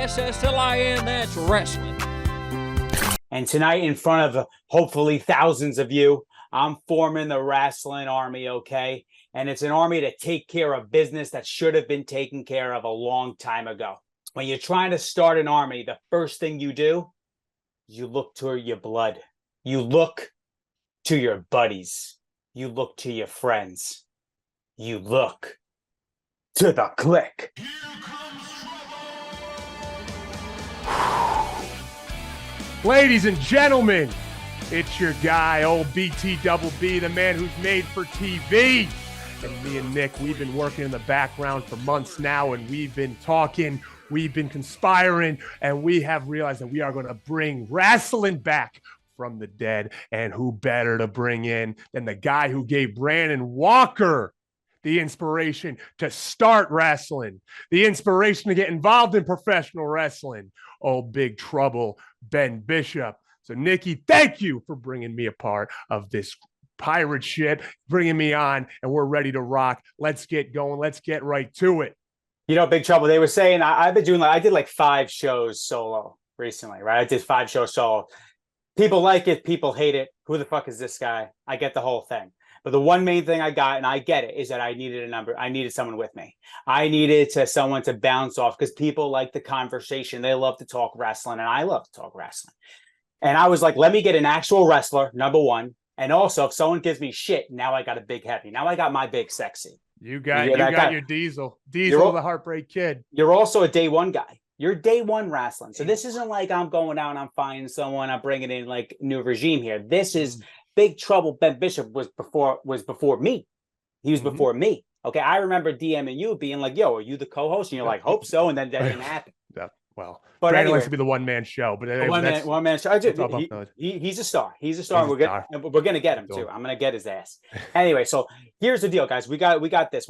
R-A-S-S-L-I-N, that's wrestling. And tonight, in front of hopefully thousands of you, I'm forming the Rasslin army, okay? And it's an army to take care of business that should have been taken care of a long time ago. When you're trying to start an army, the first thing you do is you look to your blood. You look to your buddies. You look to your friends. You look to the KLIQ. Ladies and gentlemen, it's your guy, old BT Double B, the man who's made for TV. And me and Nick, we've been working in the background for months now, and we've been talking, we've been conspiring, and we have realized that we are going to bring Rasslin back from the dead. And who better to bring in than the guy who gave Brandon Walker the inspiration to start wrestling, the inspiration to get involved in professional wrestling. Oh, Big Trouble, Ben Bishop. So, Nikki, thank you for bringing me a part of this pirate shit, bringing me on, and we're ready to rock. Let's get going. Let's get right to it. You know, Big Trouble, they were saying, I've been doing I did like 5 shows solo recently, right? I did 5 shows solo. People like it, people hate it. Who the fuck is this guy? I get the whole thing. But the one main thing I got, and I get it, is that I needed a number. I needed someone with me. I needed someone to bounce off because people like the conversation. They love to talk wrestling, and I love to talk wrestling. And I was like, let me get an actual wrestler, number one. And also, if someone gives me shit, now I got a big heavy. Now I got my big sexy. You got your Diesel. Diesel, the Heartbreak Kid. You're also a day one guy. You're day one wrestling. So this isn't like I'm going out and I'm finding someone, I'm bringing in like new regime here. This is Big Trouble. Ben Bishop was before me. He was before me. Okay, I remember DMing you being like, "Yo, are you the co-host?" And you're like, "Hope so," and then that didn't happen. Yeah, well, but Brandon anyway, likes to be the one-man show, but one man show. He's a star. He's a star. We're gonna get him too. I'm gonna get his ass. Anyway, so here's the deal, guys. We got this.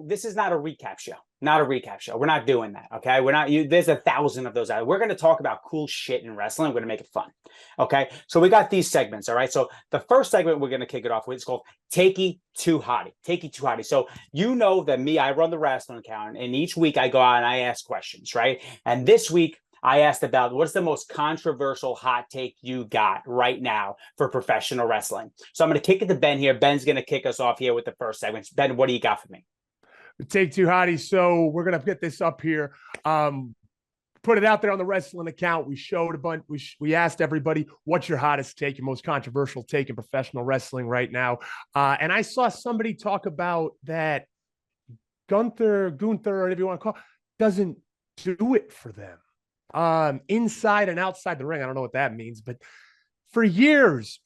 This is not a recap show. Not a recap show. We're not doing that. Okay. There's 1,000 of those out. We're going to talk about cool shit in wrestling. We're going to make it fun. Okay. So we got these segments. All right. So the first segment we're going to kick it off with is called Takey to Hotty. Takey to Hotty. So you know that I run the wrestling account, and each week I go out and I ask questions. Right. And this week I asked about what's the most controversial hot take you got right now for professional wrestling. So I'm going to kick it to Ben here. Ben's going to kick us off here with the first segment. Ben, what do you got for me? Take two, Hottie. So we're going to get this up here. Put it out there on the wrestling account. We showed a bunch. We asked everybody, what's your hottest take, your most controversial take in professional wrestling right now? And I saw somebody talk about that Gunther, or whatever you want to call it, doesn't do it for them. Inside and outside the ring. I don't know what that means, but for years,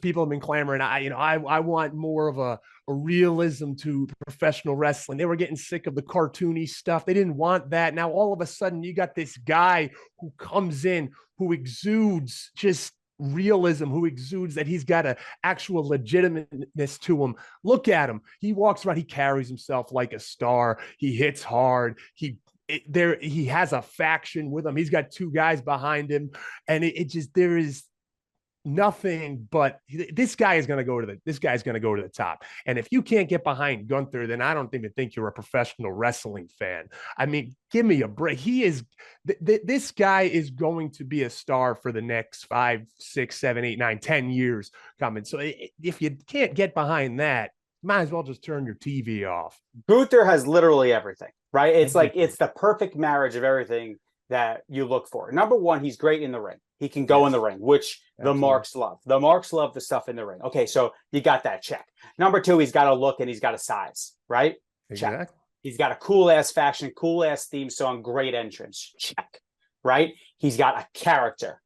people have been clamoring. I want more of a realism to professional wrestling. They were getting sick of the cartoony stuff. They didn't want that. Now, all of a sudden, you got this guy who comes in, who exudes just realism, who exudes that he's got an actual legitimateness to him. Look at him. He walks around. He carries himself like a star. He hits hard. He has a faction with him. He's got 2 guys behind him, and there is nothing but this guy is going to go to the top. And if you can't get behind Gunther, then I don't even think you're a professional wrestling fan. I mean, give me a break. This guy is going to be a star for the next 5, 6, 7, 8, 9, 10 years coming. So if you can't get behind that, might as well just turn your TV off. Gunther has literally everything, right? It's like, it's the perfect marriage of everything that you look for. Number one, he's great in the ring. He can go in the ring, which the Marks love. The Marks love the stuff in the ring. Okay, so you got that check. Number 2, he's got a look and he's got a size, right? Exactly. Check. He's got a cool-ass faction, cool-ass theme song, great entrance. Check, right? He's got a character.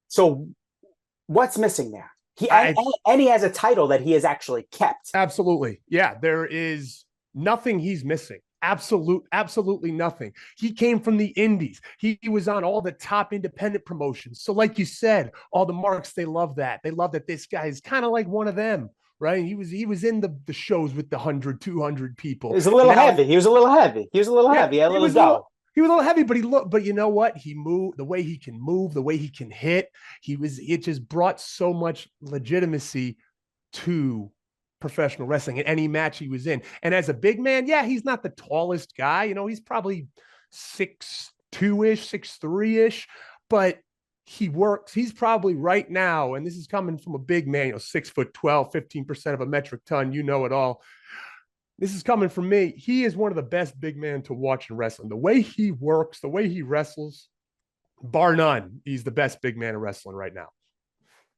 So what's missing there? And he has a title that he has actually kept. Absolutely. Yeah, there is nothing he's missing. Absolutely nothing. He came from the indies. He was on all the top independent promotions. So like you said, all the Marks, they love that. They love that this guy is kind of like one of them, right? He was in the shows with the 100, 200 people. He was a little heavy. He was a little heavy. He was a little heavy. He was a little heavy, but you know what? He moved the way he can move, the way he can hit. It just brought so much legitimacy to professional wrestling in any match he was in. And as a big man, yeah, he's not the tallest guy. He's probably 6'3", 6'2"-ish, 6'3"-ish, but he works. He's probably right now, and this is coming from a big man, 6'12", 15% of a metric ton. You know it all. This is coming from me. He is one of the best big men to watch in wrestling. The way he works, the way he wrestles, bar none, he's the best big man in wrestling right now.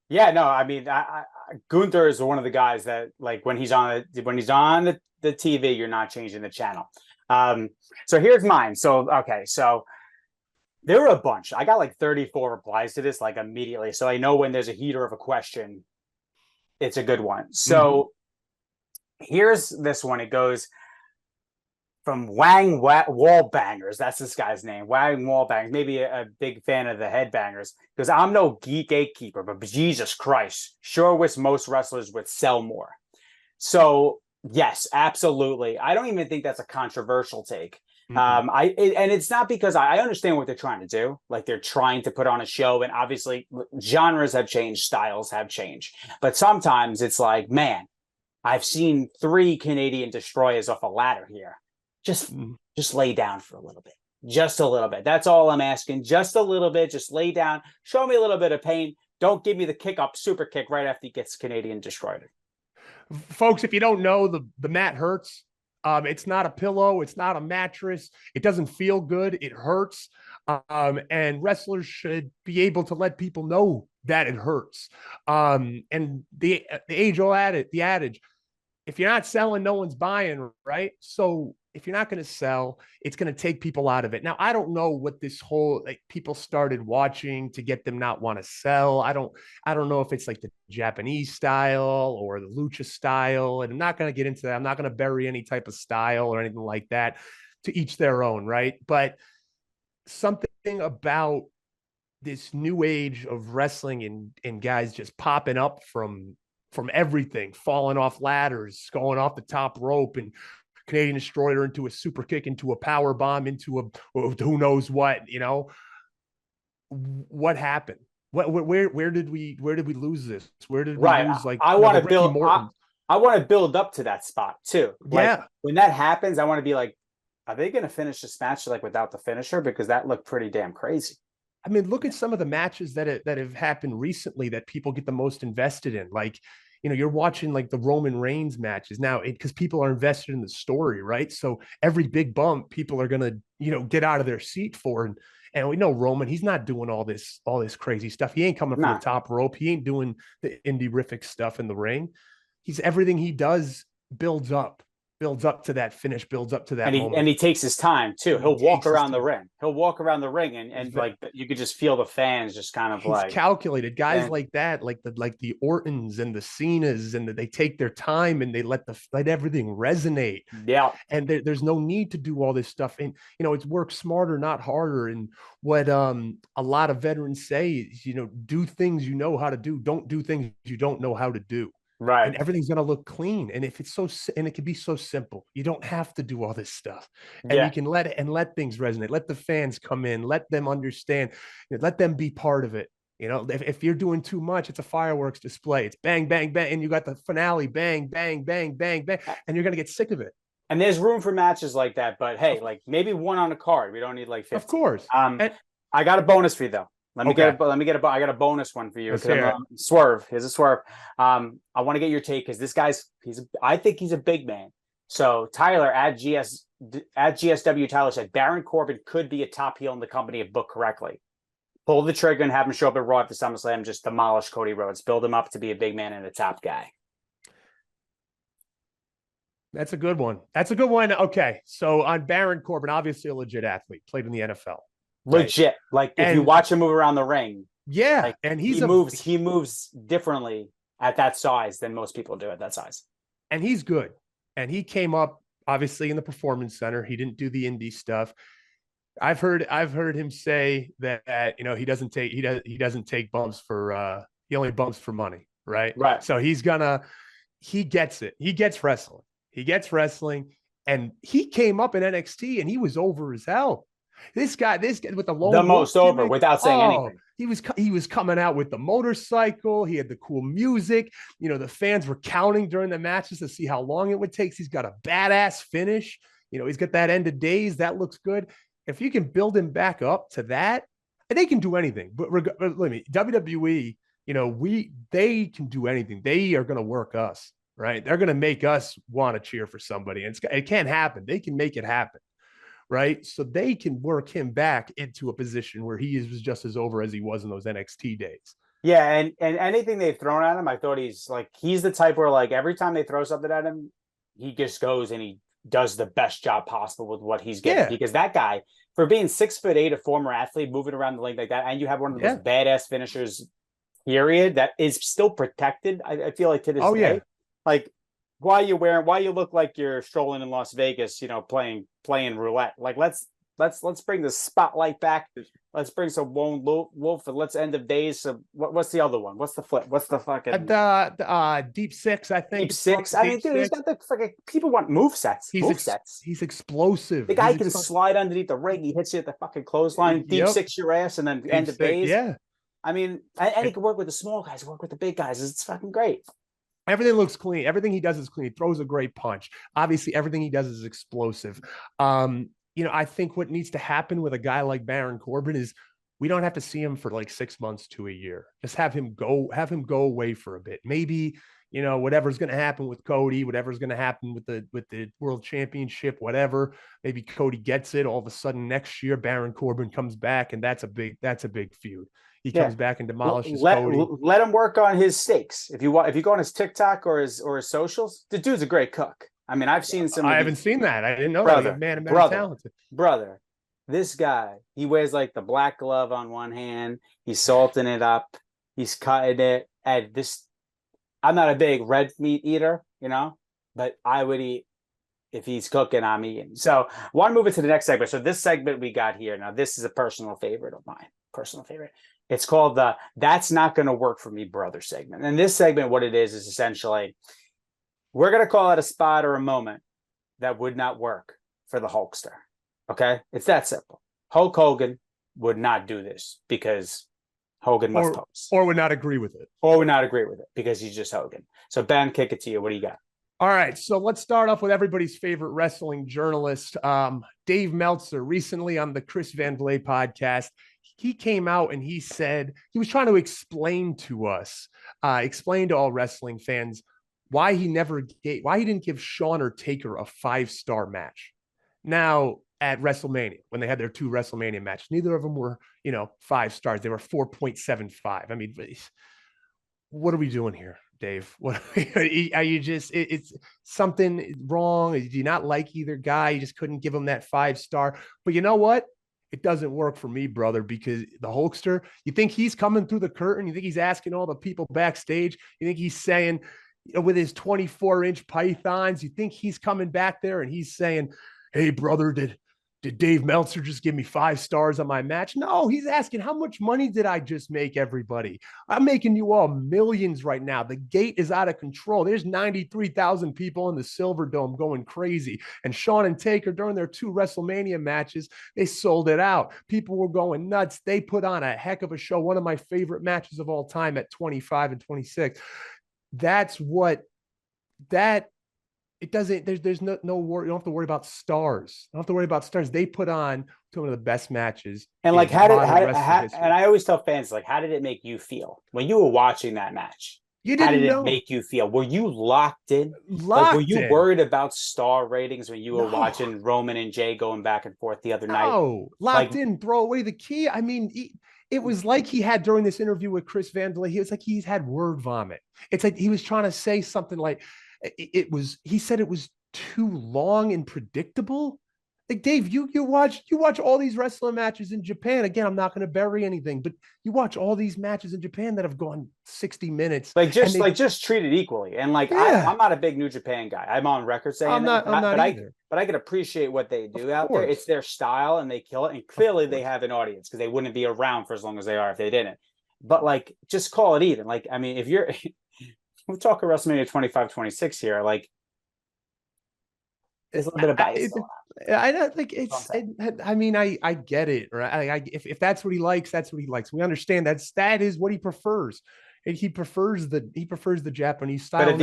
Yeah, no, I mean, Gunther is one of the guys that, like, when he's on the TV, you're not changing the channel. So here's mine. So okay, so there were a bunch. I got like 34 replies to this like immediately, so I know when there's a heater of a question, it's a good one. So here's this one. It goes from Wang Wallbangers. That's this guy's name. Wang Wallbangers. Maybe a big fan of the Headbangers. Because I'm no geek gatekeeper, but Jesus Christ, sure wish most wrestlers would sell more. So yes, absolutely. I don't even think that's a controversial take. And it's not because I understand what they're trying to do. Like, they're trying to put on a show, and obviously genres have changed, styles have changed. But sometimes it's like, man, I've seen 3 Canadian destroyers off a ladder here. Just lay down for a little bit. Just a little bit. That's all I'm asking. Just a little bit. Just lay down. Show me a little bit of pain. Don't give me the kick up, super kick right after he gets Canadian destroyed. Folks, if you don't know, the mat hurts. It's not a pillow. It's not a mattress. It doesn't feel good. It hurts. And wrestlers should be able to let people know that it hurts. And the age-old adage, if you're not selling, no one's buying, right? So if you're not going to sell, it's going to take people out of it. Now, I don't know what this whole, like, people started watching to get them not want to sell. I don't know if it's like the Japanese style or the lucha style. And I'm not going to get into that. I'm not going to bury any type of style or anything like that. To each their own, right? But something about this new age of wrestling and guys just popping up from everything, falling off ladders, going off the top rope, and Canadian destroyer into a super kick, into a power bomb, into a who knows what, what happened? Where did we lose this? Where did we lose, like, I want to build I want to build up to that spot too. Like, when that happens, I want to be like, are they going to finish this match like without the finisher? Because that looked pretty damn crazy. I mean, look at some of the matches that have happened recently that people get the most invested in. Like, you're watching like the Roman Reigns matches now because people are invested in the story, right? So every big bump, people are going to, get out of their seat for. And we know Roman, he's not doing all this crazy stuff. He ain't coming from the top rope. He ain't doing the indie-rific stuff in the ring. Everything he does builds up to that finish, builds up to that moment. And he takes his time too. He'll walk around the ring. He'll walk around the ring, and like, you could just feel the fans just kind of like calculated. Guys like that, like the Ortons and the Cenas, and they take their time and they let everything resonate. Yeah. And there's no need to do all this stuff. And it's work smarter, not harder. And what a lot of veterans say is, do things you know how to do. Don't do things you don't know how to do. Right. And everything's going to look clean. And if it's and it can be so simple, you don't have to do all this stuff. And you can let things resonate. Let the fans come in, let them understand, let them be part of it. If you're doing too much, it's a fireworks display. It's bang, bang, bang. And you got the finale, bang, bang, bang, bang, bang. And you're going to get sick of it. And there's room for matches like that. But hey, like, maybe one on a card. We don't need like 50. Of course. I got a bonus for you though. I got a bonus one for you. Swerve. Here's a swerve. I want to get your take because this guy's I think he's a big man. So Tyler at GSW Tyler said Baron Corbin could be a top heel in the company if booked correctly. Pull the trigger and have him show up at Raw after SummerSlam, just demolish Cody Rhodes, build him up to be a big man and a top guy. That's a good one. Okay. So on Baron Corbin, obviously a legit athlete, played in the NFL. Legit. Like, if you watch him move around the ring. Yeah. Like, and he moves differently at that size than most people do at that size. And he's good. And he came up obviously in the Performance Center. He didn't do the indie stuff. I've heard him say that he doesn't take bumps for he only bumps for money, right? Right. So he gets it. He gets wrestling. And he came up in NXT and he was over as hell. This guy with the most over without saying anything. He was coming out with the motorcycle. He had the cool music. The fans were counting during the matches to see how long it would take. He's got a badass finish. He's got that end of days. That looks good. if you can build him back up to that, and they can do anything. But let me WWE, they can do anything. They are going to work us, right? They're going to make us want to cheer for somebody, and it can't happen. They can make it happen, right? So they can work him back into a position where he was just as over as he was in those NXT days. Yeah, and anything they've thrown at him, I thought he's the type where like every time they throw something at him, he just goes and he does the best job possible with what he's getting. Because that guy, for being 6'8", a former athlete, moving around the league like that, and you have one of the most badass finishers, period, that is still protected. I feel like to this day, like why you look like you're strolling in Las Vegas, playing roulette. Like let's bring the spotlight back. Let's bring some Lone Wolf and let's End of Days. So what's the other one? What's the flip? What's the fucking Deep Six? I think Deep Six. I mean, dude, he's got the fucking people want move sets. He's explosive. The guy can slide underneath the ring. He hits you at the fucking clothesline. Deep Six your ass, and then End of Days. Yeah. I mean, and he can work with the small guys, work with the big guys. It's fucking great. Everything looks clean. Everything he does is clean. He throws a great punch. Obviously, everything he does is explosive. I think what needs to happen with a guy like Baron Corbin is we don't have to see him for like 6 months to a year. Just have him go away for a bit. Maybe, whatever's going to happen with Cody, whatever's going to happen with the World Championship, whatever. Maybe Cody gets it. All of a sudden next year, Baron Corbin comes back, and that's a big feud. He comes back and demolishes Cody. Let him work on his steaks. If you go on his TikTok or his socials, the dude's a great cook. I mean, I've seen some. I haven't seen that. I didn't know that. Man, talented. Brother, this guy, he wears like the black glove on one hand. He's salting it up. He's cutting it. And I'm not a big red meat eater, but I would eat if he's cooking. I'm eating. So I want to move into the next segment. So this segment we got here now, this is a personal favorite of mine. Personal favorite. It's called the "That's Not Going to Work for Me, Brother" segment. And this segment, what it is essentially, we're going to call it a spot or a moment that would not work for the Hulkster. Okay? It's that simple. Hulk Hogan would not do this because Hogan must pose. Or would not agree with it. Or would not agree with it because he's just Hogan. So Ben, kick it to you. What do you got? All right. So let's start off with everybody's favorite wrestling journalist, Dave Meltzer, recently on the Chris Van Vliet podcast. He came out and he said he was trying to explain to us, explain to all wrestling fans why he didn't give Shawn or Taker a 5-star match. Now at WrestleMania, when they had their 2 WrestleMania matches, neither of them were, 5 stars. They were 4.75. I mean, what are we doing here, Dave? What are you just? It's something wrong. Do you not like either guy? You just couldn't give him that 5-star. But you know what? It doesn't work for me, brother, because the Hulkster, you think he's coming through the curtain? You think he's asking all the people backstage? You think he's saying, with his 24-inch pythons, you think he's coming back there and he's saying, "Hey, brother, did Dave Meltzer just give me 5 stars on my match?" No, he's asking, how much money did I just make, everybody? I'm making you all millions right now. The gate is out of control. There's 93,000 people in the Silverdome going crazy. And Shawn and Taker, during their 2 WrestleMania matches, they sold it out. People were going nuts. They put on a heck of a show. One of my favorite matches of all time at 25 and 26. That's what that it doesn't. There's no worry. You don't have to worry about stars. You don't have to worry about stars. They put on some of the best matches. And like, and I always tell fans, like, how did it make you feel when you were watching that match? How did it make you feel? Were you locked in? Were you worried about star ratings when you were watching Roman and Jay going back and forth the other night? No, locked in, throw away the key. I mean, it was like he had during this interview with Chris Van Vliet. He was like he's had word vomit. It's like he was trying to say something like he said it was too long and predictable. Like, Dave, you watch all these wrestling matches in Japan. Again, I'm not going to bury anything, but you watch all these matches in Japan that have gone 60 minutes. Just treat it equally. And I'm not a big New Japan guy. I'm on record saying I'm not either. But I can appreciate what they do out there. It's their style and they kill it. And clearly they have an audience because they wouldn't be around for as long as they are if they didn't. But just call it even. Like, I mean, if you're we're talking WrestleMania 25, 26 here, like, there's a little bit of bias. I don't think I mean, I get it, right? If that's what he likes, that's what he likes. We understand that is what he prefers. He prefers the Japanese style. But at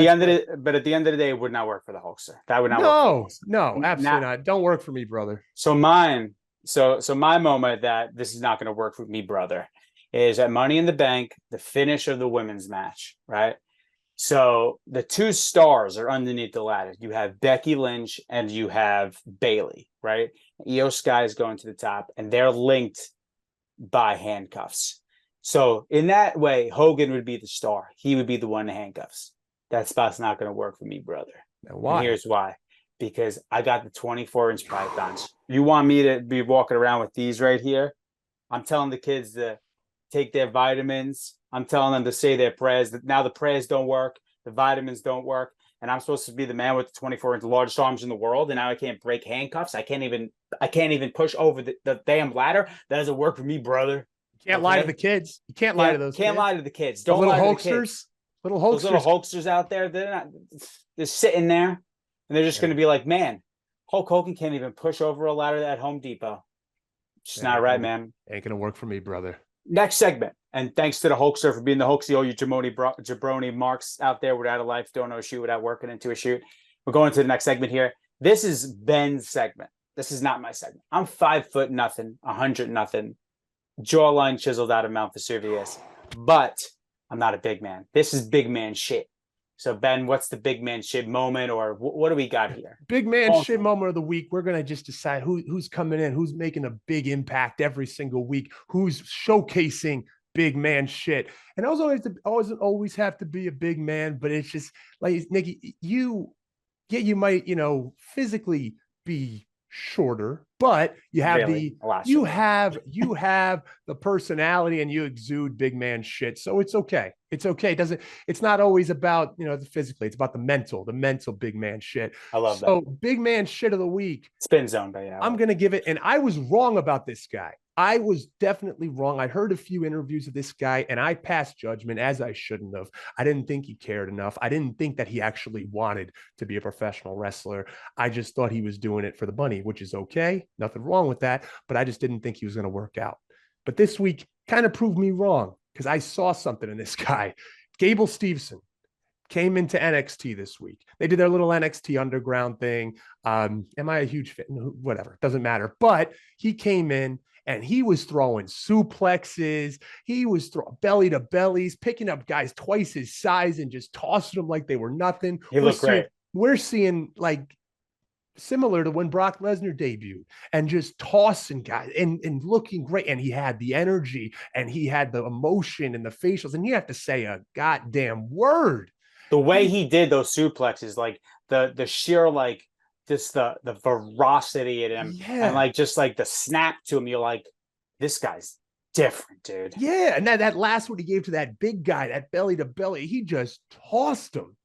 the end of the day, it would not work for the Hulkster. That would not work. No, absolutely not. Don't work for me, brother. So mine So my moment that this is not going to work for me, brother, is at Money in the Bank, the finish of the women's match, right? So the two stars are underneath the ladder. You have Becky Lynch and you have Bailey, right? Io Sky is going to the top, and they're linked by handcuffs. So in that way, Hogan would be the star. He would be the one in handcuffs. That spot's not going to work for me, brother. Why? And here's why. Because I got the 24-inch pythons. You want me to be walking around with these right here? I'm telling the kids to take their vitamins. I'm telling them to say their prayers. Now the prayers don't work. The vitamins don't work. And I'm supposed to be the man with the 24-inch largest arms in the world. And now I can't break handcuffs. I can't even push over the damn ladder. That doesn't work for me, brother. You can't lie to the kids. You can't lie to those Can't kids. lie to the kids. Don't little lie hoaxers. To the kids. Little hoaxers. Those little hoaxers out there, they're sitting there and they're just going to be like, man, Hulk Hogan can't even push over a ladder at Home Depot. It's just not right, man. Ain't going to work for me, brother. Next segment. And thanks to the hoaxer for being the hoaxy, all you jabroni marks out there without a life, don't know a shoot without working into a shoot. We're going to the next segment here. This is Ben's segment. This is not my segment. I'm 5'0" nothing, 100 nothing, jawline chiseled out of Mount Vesuvius, but I'm not a big man. This is big man shit. So Ben, what's the big man shit moment, or what do we got here? Big man shit moment of the week. We're gonna just decide who's coming in, who's making a big impact every single week, who's showcasing big man shit. And I was always have to be a big man, but it's just like, Nikki, you might, physically be shorter, but you have you have the personality and you exude big man shit. So it's okay. It's okay. It's not always about, the physically, it's about the mental big man shit. I love that. So big man shit of the week. Spin zone, but yeah. I'm going to give it. And I was wrong about this guy. I was definitely wrong. I heard a few interviews of this guy and I passed judgment, as I shouldn't have. I didn't think he cared enough. I didn't think that he actually wanted to be a professional wrestler. I just thought he was doing it for the money, which is okay. Nothing wrong with that. But I just didn't think he was going to work out. But this week kind of proved me wrong because I saw something in this guy. Gable Steveson came into NXT this week. They did their little NXT underground thing. Am I a huge fan? Whatever. Doesn't matter. But he came in and he was throwing suplexes. He was throwing belly to bellies, picking up guys twice his size and just tossing them like they were nothing. He looked great. We're seeing like similar to when Brock Lesnar debuted and just tossing guys and looking great. And he had the energy and he had the emotion and the facials. And you have to say a goddamn word. The way he did those suplexes, like the sheer, like, just the ferocity in him, and like just like the snap to him, you're like, this guy's different, dude. Yeah, and that last one he gave to that big guy, that belly to belly, he just tossed him.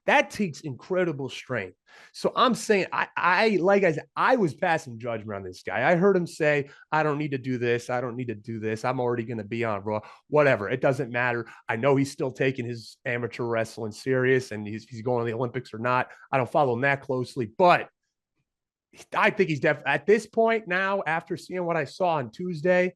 That takes incredible strength. So I'm saying, I like I said, I was passing judgment on this guy. I heard him say, I don't need to do this. I don't need to do this. I'm already going to be on Raw. Whatever. It doesn't matter. I know he's still taking his amateur wrestling serious and he's going to the Olympics or not. I don't follow him that closely, but I think he's definitely at this point now, after seeing what I saw on Tuesday,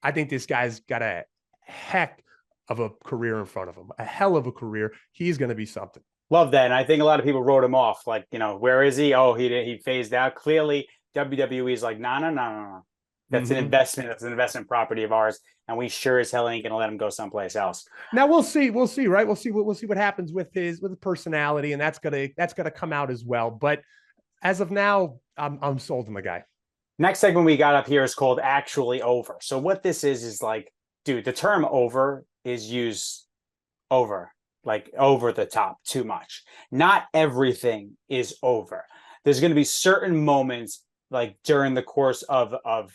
I think this guy's got a heck of a career in front of him, a hell of a career. He's going to be something. Love that. And I think a lot of people wrote him off. Like, where is he? Oh, he phased out. Clearly, WWE is like, no. That's an investment. That's an investment property of ours. And we sure as hell ain't going to let him go someplace else. Now we'll see, right? We'll see what happens with his personality. And that's going to come out as well. But as of now, I'm sold on the guy. Next segment we got up here is called Actually Over. So what this is like, dude, the term over is used over. Like over the top too much. Not everything is over. There's going to be certain moments like during the course of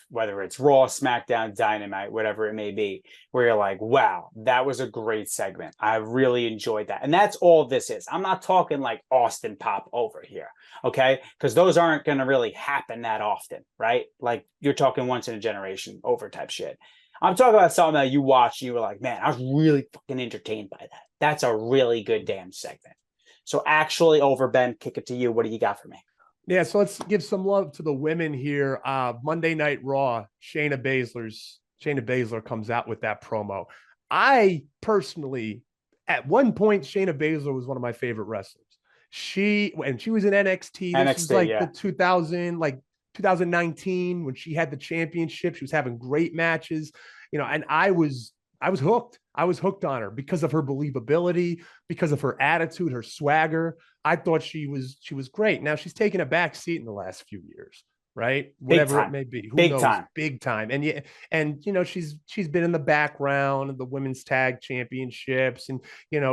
whether it's Raw, SmackDown, Dynamite, whatever it may be, where you're like, wow, that was a great segment. I really enjoyed that. And that's all this is. I'm not talking like Austin Pop over here, okay? Because those aren't going to really happen that often, right? Like you're talking once in a generation over type shit. I'm talking about something that you watched and you were like, man, I was really fucking entertained by that. That's a really good damn segment. So Actually Over, Ben, kick it to you. What do you got for me? Yeah, so let's give some love to the women here. Monday Night Raw, Shayna Baszler comes out with that promo. I personally, at one point, Shayna Baszler was one of my favorite wrestlers. She was in NXT. This was like the 2000, like 2019 when she had the championship. She was having great matches, and I was hooked. I was hooked on her because of her believability, because of her attitude, her swagger. I thought she was great. Now she's taken a back seat in the last few years, right? Whatever it may be. Who knows? Time. Big time. And yeah, and she's been in the background of the women's tag championships and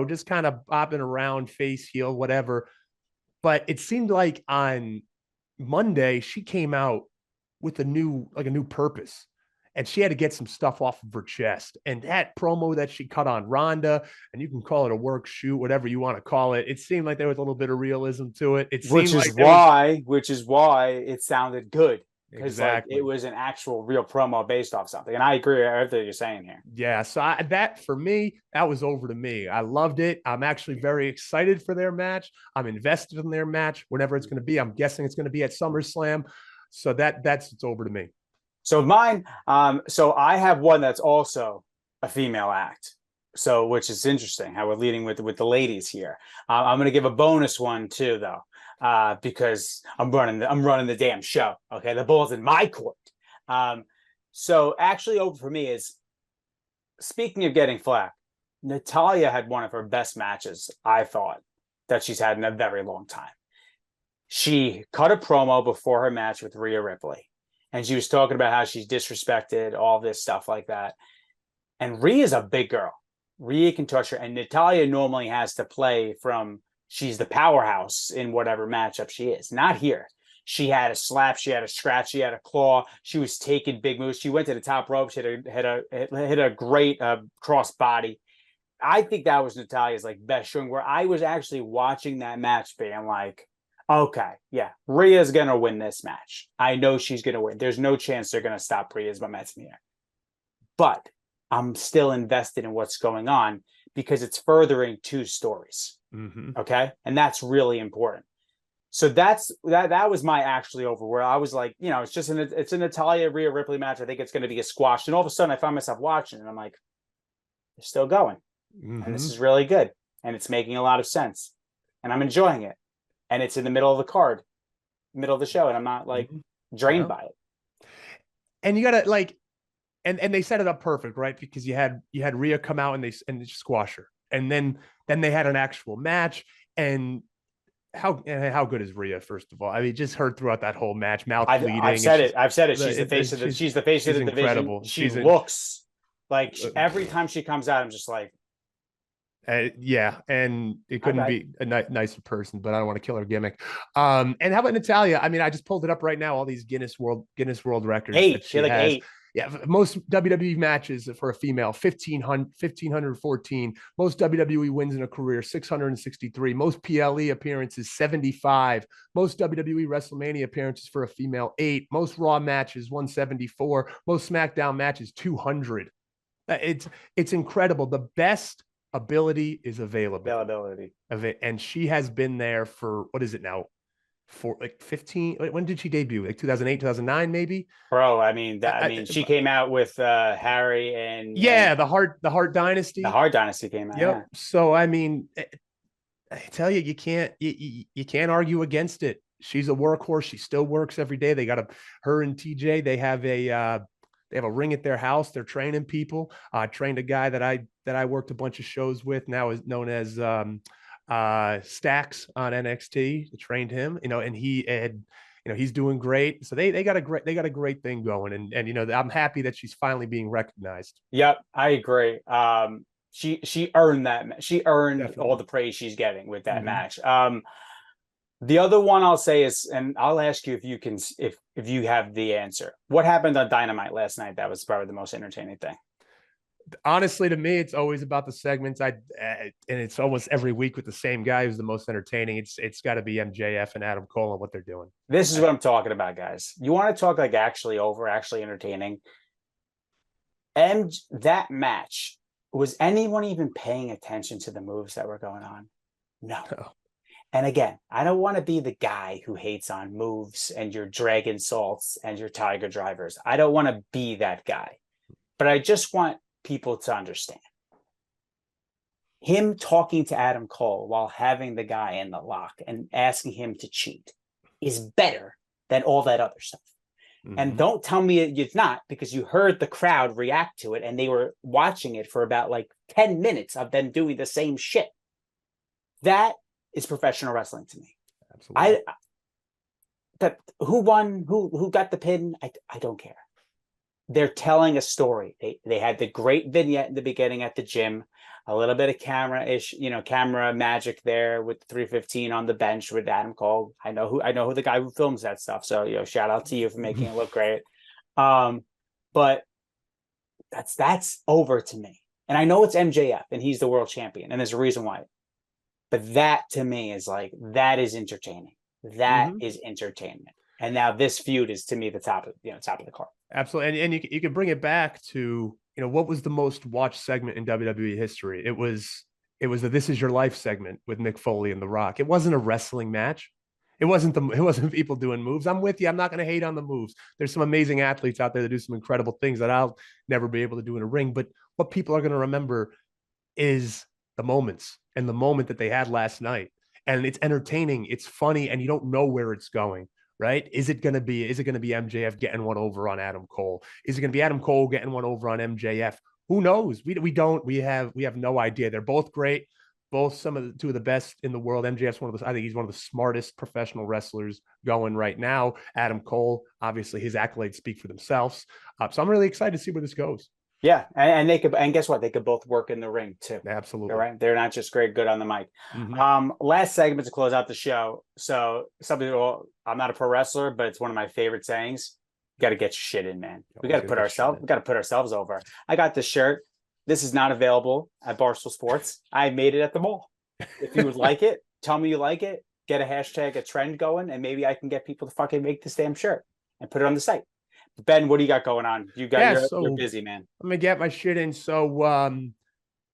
just kind of bopping around, face heel, whatever. But it seemed like on Monday she came out with a new purpose, and she had to get some stuff off of her chest. And that promo that she cut on Ronda, and you can call it a work shoot, whatever you want to call it, it seemed like there was a little bit of realism to it. Which is why it sounded good. Because exactly. it was an actual real promo based off something. And I agree with everything you're saying here. Yeah. So that for me, that was over to me. I loved it. I'm actually very excited for their match. I'm invested in their match, whenever it's going to be. I'm guessing it's going to be at SummerSlam. So it's over to me. So mine, so I have one that's also a female act. So, which is interesting how we're leading with the ladies here. I'm going to give a bonus one too, though. Because I'm running the damn show. Okay, the ball's in my court. So actually, over for me is, speaking of getting flack, Natalya had one of her best matches, I thought, that she's had in a very long time. She cut a promo before her match with Rhea Ripley, and she was talking about how she's disrespected, all this stuff like that. And Rhea's a big girl. Rhea can touch her, and Natalya normally has to play from she's the powerhouse in whatever matchup she is. Not here. She had a slap, she had a scratch, she had a claw. She was taking big moves. She went to the top rope. She hit a great cross body. I think that was Natalya's best showing, where I was actually watching that match being like, okay, yeah, Rhea's gonna win this match. I know she's gonna win. There's no chance they're gonna stop Rhea's momentum here. But I'm still invested in what's going on because it's furthering two stories. Mm-hmm. Okay. And that's really important. So that was my actually over, where I was like, it's a Natalya Rhea Ripley match. I think it's going to be a squash. And all of a sudden I find myself watching and I'm like, they're still going. Mm-hmm. And this is really good. And it's making a lot of sense. And I'm enjoying it. And it's in the middle of the card, middle of the show. And I'm not drained by it. And you got to and they set it up perfect, right? Because you had Rhea come out and they squash her. And then they had an actual match. And how good is Rhea, first of all? I mean, just heard throughout that whole match, mouth bleeding. I've said it. She's the face of the division. Incredible. She looks like every time she comes out, I'm just like, yeah, and it couldn't be a nicer person, but I don't want to kill her gimmick. And how about Natalya? I mean, I just pulled it up right now. All these Guinness World Records. 8. She has. 8. Yeah, most WWE matches for a female, 1,514. Most WWE wins in a career, 663. Most PLE appearances, 75. Most WWE WrestleMania appearances for a female, 8. Most Raw matches, 174. Most SmackDown matches, 200. It's incredible. The best ability is availability of it, and she has been there for, what is it now? For 15, when did she debut? 2008, 2009, maybe? Bro, I mean, she came out with Harry and the Hart Dynasty. The Hart Dynasty came out. Yep. Yeah. So I mean, I tell you, you can't argue against it. She's a workhorse. She still works every day. They got her and TJ. They have a ring at their house. They're training people. Trained a guy that I worked a bunch of shows with. Now is known as Stacks on NXT. Trained him, and he had, he's doing great. So they got a great thing going, and I'm happy that she's finally being recognized. Yep, I agree. She earned that. She earned Definitely. All the praise she's getting with that match. The other one I'll say is, and I'll ask you if you can, if you have the answer. What happened on Dynamite last night? That was probably the most entertaining thing. Honestly, to me, it's always about the segments. And it's almost every week with the same guy who's the most entertaining. It's got to be MJF and Adam Cole and what they're doing. This is what I'm talking about, guys. You want to talk actually entertaining? And that match, was anyone even paying attention to the moves that were going on? No. And again, I don't want to be the guy who hates on moves and your dragon salts and your tiger drivers. I don't want to be that guy. But I just want people to understand. Him talking to Adam Cole while having the guy in the lock and asking him to cheat is better than all that other stuff. And don't tell me it's not, because you heard the crowd react to it and they were watching it for about like 10 minutes of them doing the same shit. That is professional wrestling to me. Absolutely. That who won, who got the pin, I don't care. They're telling a story. They had the great vignette in the beginning at the gym, a little bit of camera magic there with 315 on the bench with Adam Cole. I know who the guy who films that stuff. So shout out to you for making it look great. But that's over to me. And I know it's MJF and he's the world champion, and there's a reason why. But that to me is like, that is entertaining. That is entertainment. And now this feud is to me the top of the card. Absolutely. And you can bring it back to, what was the most watched segment in WWE history? It was the This Is Your Life segment with Mick Foley and The Rock. It wasn't a wrestling match. It wasn't people doing moves. I'm with you. I'm not going to hate on the moves. There's some amazing athletes out there that do some incredible things that I'll never be able to do in a ring. But what people are going to remember is the moments, and the moment that they had last night. And it's entertaining, it's funny, and you don't know where it's going, right? Is it going to be MJF getting one over on Adam Cole? Is it going to be Adam Cole getting one over on MJF? Who knows? We have no idea. They're both great, both two of the best in the world. MJF's I think he's one of the smartest professional wrestlers going right now. Adam Cole, obviously his accolades speak for themselves. So I'm really excited to see where this goes. Yeah, and they could, and guess what? They could both work in the ring too. Absolutely. Right? They're not just good on the mic. Last segment to close out the show. So I'm not a pro wrestler, but it's one of my favorite sayings. You got to get your shit in, man. We got to put ourselves over. I got this shirt. This is not available at Barstool Sports. I made it at the mall. If you would like it, tell me you like it. Get a hashtag, a trend going, and maybe I can get people to fucking make this damn shirt and put it on the site. Ben, what do you got going on? You're busy, man. I'm gonna get my shit in. So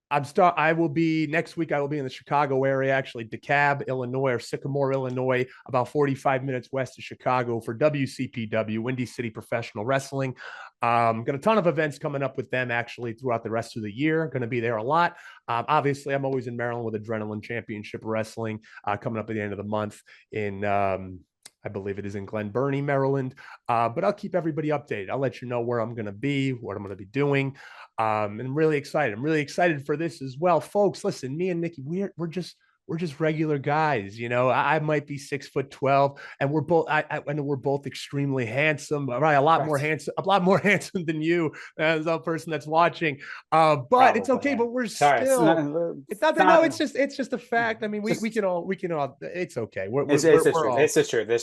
I will be next week. I will be in the Chicago area, actually DeKalb, Illinois, or Sycamore, Illinois, about 45 minutes west of Chicago for WCPW, Windy City Professional Wrestling. Got a ton of events coming up with them actually throughout the rest of the year. Going to be there a lot. Obviously, I'm always in Maryland with Adrenaline Championship Wrestling coming up at the end of the month in. I believe it is in Glen Burnie, Maryland. But I'll keep everybody updated. I'll let you know where I'm going to be, what I'm going to be doing. And I'm really excited. I'm really excited for this as well. Folks, listen, me and Nikki, we're just regular guys. I might be 6'12", and we're both, I know we're both extremely handsome, right? A lot more handsome than you as a person that's watching. But probably, it's okay. But we're it's just a fact. I mean, we can all, it's okay. It's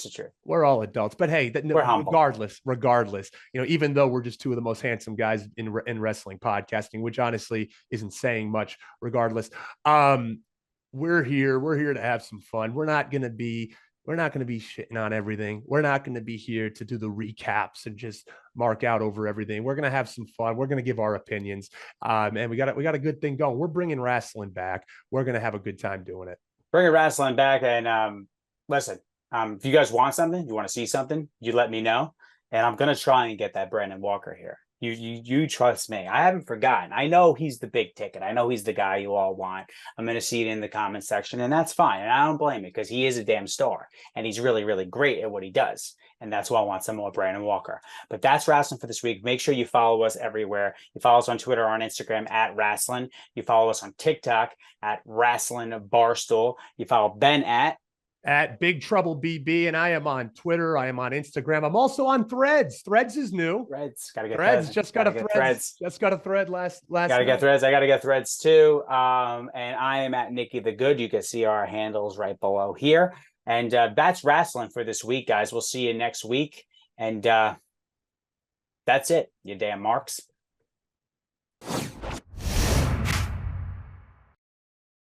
the truth. We're all adults, but hey, regardless, even though we're just two of the most handsome guys in wrestling podcasting, which honestly isn't saying much, regardless. We're here to have some fun. We're not going to be shitting on everything. We're not going to be here to do the recaps and just mark out over everything. We're going to have some fun. We're going to give our opinions. And we got a good thing going. We're bringing Rasslin back. We're going to have a good time doing it. Bring Rasslin back. And listen, if you guys want something, you want to see something, you let me know. And I'm going to try and get that Brandon Walker here. You trust me. I haven't forgotten. I know he's the big ticket. I know he's the guy you all want. I'm going to see it in the comment section, and that's fine. And I don't blame it, because he is a damn star, and he's really, really great at what he does. And that's why I want some more Brandon Walker. But that's Rasslin for this week. Make sure you follow us everywhere. You follow us on Twitter or on Instagram at Rasslin. You follow us on TikTok at Rasslin Barstool. You follow Ben at Big Trouble BB, and I am on Twitter. I am on Instagram. I'm also on Threads. Threads is new. Gotta get Threads. Just got a thread last. Gotta get Threads. I gotta get Threads too. And I am at Nikki the Good. You can see our handles right below here. And that's Rasslin for this week, guys. We'll see you next week. And that's it. You damn marks.